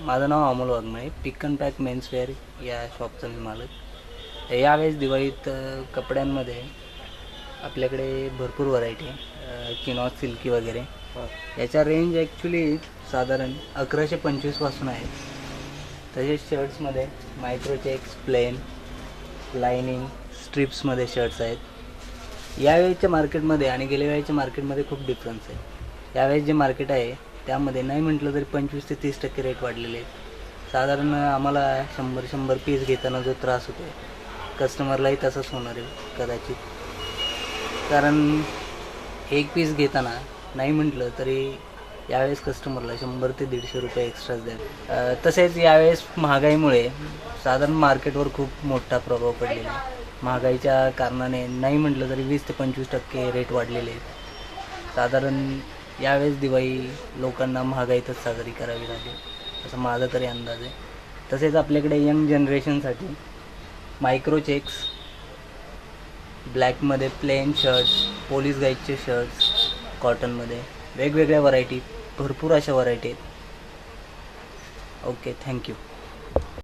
माझं नाव अमोल वाघमारे, पिक and pack menswear या शॉपचा मी मालक. यावेळेस दिवाळीत कपड्यांमध्ये आपल्याकडे भरपूर व्हरायटी आहे. किनॉस सिल्की वगैरे. याचा रेंज ॲक्च्युली साधारण 1125पासून आहे. तसेच शर्ट्समध्ये मायक्रोचेक्स, प्लेन, लायनिंग, स्ट्रिप्समध्ये शर्ट्स आहेत. यावेळेच्या मार्केटमध्ये आणि गेल्या वेळेच्या मार्केटमध्ये खूप डिफरन्स आहे. यावेळेस जे मार्केट आहे त्यामध्ये नाही म्हटलं तरी 25 ते 30% रेट वाढलेले आहेत. साधारण आम्हाला 100 पीस घेताना जो त्रास होतो कस्टमरलाही तसंच होणार आहे कदाचित. कारण एक पीस घेताना नाही म्हटलं तरी यावेळेस कस्टमरला 100 ते 150 रुपये एक्स्ट्राच द्यावे. तसेच यावेळेस महागाईमुळे साधारण मार्केटवर खूप मोठा प्रभाव पडलेला आहे. महागाईच्या कारणाने नाही म्हटलं तरी 20 ते 25% रेट वाढलेले आहेत. साधारण यावेळेस दिवाळी लोकांना महागाईतच साजरी करावी लागेल असं माझा तरी अंदाज आहे. तसेच आपल्याकडे यंग जनरेशनसाठी मायक्रोचेक्स, ब्लॅकमध्ये प्लेन शर्ट्स, पोलीस गाईडचे शर्ट्स, कॉटनमध्ये वेगवेगळ्या व्हरायटी, भरपूर अशा व्हरायटी आहेत. Okay, thank you.